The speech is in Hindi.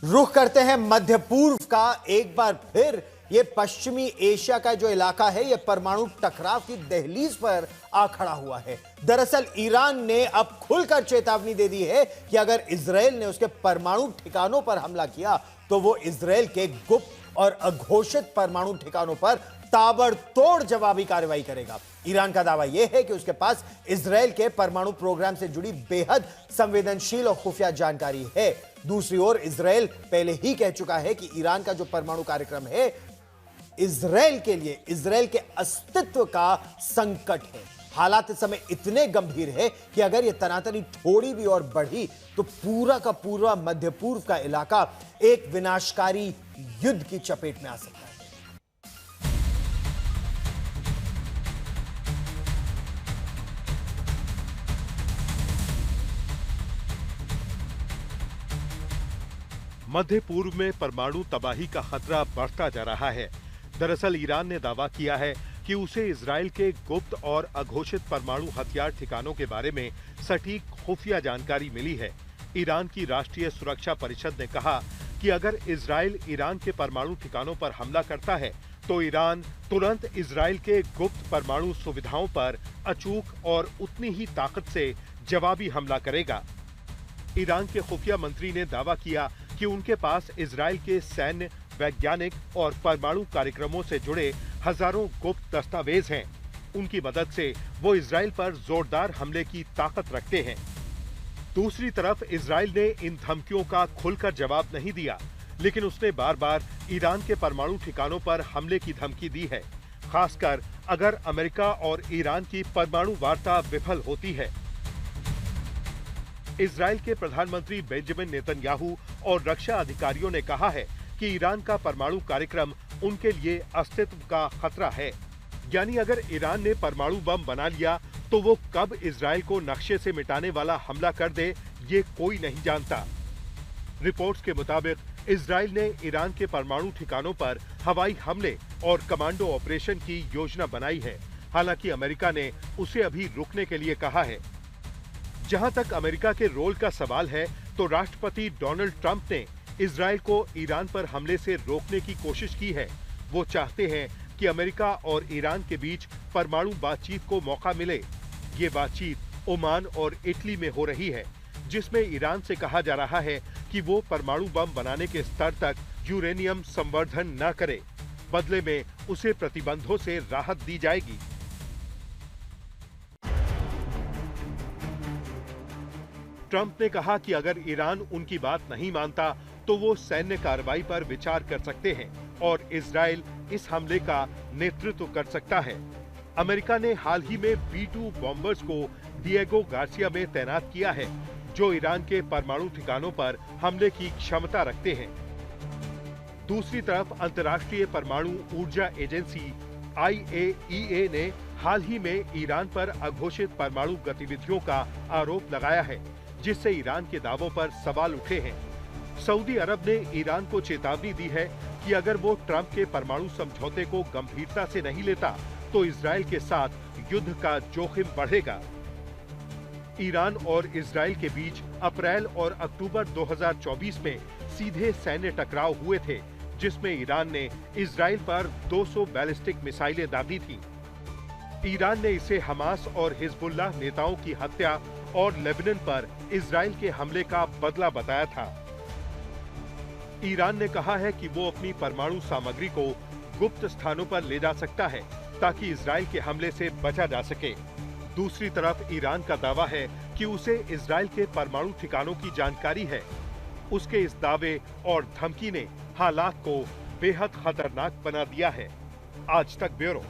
रुख करते हैं मध्य पूर्व का। एक बार फिर ये पश्चिमी एशिया का जो इलाका है ये परमाणु टकराव की दहलीज पर आ खड़ा हुआ है। दरअसल ईरान ने अब खुलकर चेतावनी दे दी है कि अगर इजरायल ने उसके परमाणु ठिकानों पर हमला किया तो वो इजरायल के गुप्त और अघोषित परमाणु ठिकानों पर ताबड़तोड़ जवाबी कार्रवाई करेगा। ईरान का दावा यह है कि उसके पास इजरायल के परमाणु प्रोग्राम से जुड़ी बेहद संवेदनशील और खुफिया जानकारी है। दूसरी ओर इजरायल पहले ही कह चुका है कि ईरान का जो परमाणु कार्यक्रम है इजरायल के लिए, इजरायल के अस्तित्व का संकट है। हालात इस समय इतने गंभीर है कि अगर यह तनातनी थोड़ी भी और बढ़ी तो पूरा का पूरा मध्य पूर्व का इलाका एक विनाशकारी युद्ध की चपेट में आ सकता है। मध्य पूर्व में परमाणु तबाही का खतरा बढ़ता जा रहा है। दरअसल ईरान ने दावा किया है कि उसे इजरायल के गुप्त और अघोषित परमाणु हथियार ठिकानों के बारे में सटीक खुफिया जानकारी मिली है। ईरान की राष्ट्रीय सुरक्षा परिषद ने कहा कि अगर इजरायल ईरान के परमाणु ठिकानों पर हमला करता है तो ईरान तुरंत इजरायल के गुप्त परमाणु सुविधाओं पर अचूक और उतनी ही ताकत से जवाबी हमला करेगा। ईरान के खुफिया मंत्री ने दावा किया कि उनके पास इजरायल के सैन्य, वैज्ञानिक और परमाणु कार्यक्रमों से जुड़े हजारों गुप्त दस्तावेज हैं। उनकी मदद से वो इजरायल पर जोरदार हमले की ताकत रखते हैं। दूसरी तरफ इजरायल ने इन धमकियों का खुलकर जवाब नहीं दिया, लेकिन उसने बार बार ईरान के परमाणु ठिकानों पर हमले की धमकी दी है, खासकर अगर अमेरिका और ईरान की परमाणु वार्ता विफल होती है। इजरायल के प्रधानमंत्री बेंजामिन नेतन्याहू और रक्षा अधिकारियों ने कहा है कि ईरान का परमाणु कार्यक्रम उनके लिए अस्तित्व का खतरा है। यानी अगर ईरान ने परमाणु बम बना लिया तो वो कब इजरायल को नक्शे से मिटाने वाला हमला कर दे, ये कोई नहीं जानता। रिपोर्ट्स के मुताबिक इजरायल ने ईरान के परमाणु ठिकानों पर हवाई हमले और कमांडो ऑपरेशन की योजना बनाई है। हालांकि अमेरिका ने उसे अभी रुकने के लिए कहा है। जहां तक अमेरिका के रोल का सवाल है तो राष्ट्रपति डोनाल्ड ट्रंप ने इजरायल को ईरान पर हमले से रोकने की कोशिश की है। वो चाहते हैं कि अमेरिका और ईरान के बीच परमाणु बातचीत को मौका मिले। ये बातचीत ओमान और इटली में हो रही है, जिसमें ईरान से कहा जा रहा है कि वो परमाणु बम बनाने के स्तर तक यूरेनियम संवर्धन न करे। बदले में उसे प्रतिबंधों से राहत दी जाएगी। ट्रंप ने कहा कि अगर ईरान उनकी बात नहीं मानता तो वो सैन्य कार्रवाई पर विचार कर सकते हैं और इजरायल इस हमले का नेतृत्व कर सकता है। अमेरिका ने हाल ही में B-2 बॉम्बर्स को डिएगो गार्सिया में तैनात किया है, जो ईरान के परमाणु ठिकानों पर हमले की क्षमता रखते हैं। दूसरी तरफ अंतर्राष्ट्रीय परमाणु ऊर्जा एजेंसी IAEA ने हाल ही में ईरान पर अघोषित परमाणु गतिविधियों का आरोप लगाया है, जिससे ईरान के दावों पर सवाल उठे हैं। सऊदी अरब ने ईरान को चेतावनी दी है कि अगर वो ट्रंप के परमाणु समझौते को गंभीरता से नहीं लेता तो इजरायल के साथ युद्ध का जोखिम बढ़ेगा। ईरान और इजरायल के बीच अप्रैल और अक्टूबर 2024 में सीधे सैन्य टकराव हुए थे, जिसमें ईरान ने इजरायल पर 200 बैलिस्टिक मिसाइलें दागी थीं। ईरान ने इसे हमास और हिजबुल्लाह नेताओं की हत्या और लेबनान पर इजरायल के हमले का बदला बताया था। ईरान ने कहा है कि वो अपनी परमाणु सामग्री को गुप्त स्थानों पर ले जा सकता है ताकि इजरायल के हमले से बचा जा सके। दूसरी तरफ ईरान का दावा है कि उसे इजरायल के परमाणु ठिकानों की जानकारी है। उसके इस दावे और धमकी ने हालात को बेहद खतरनाक बना दिया है। आज तक ब्यूरो।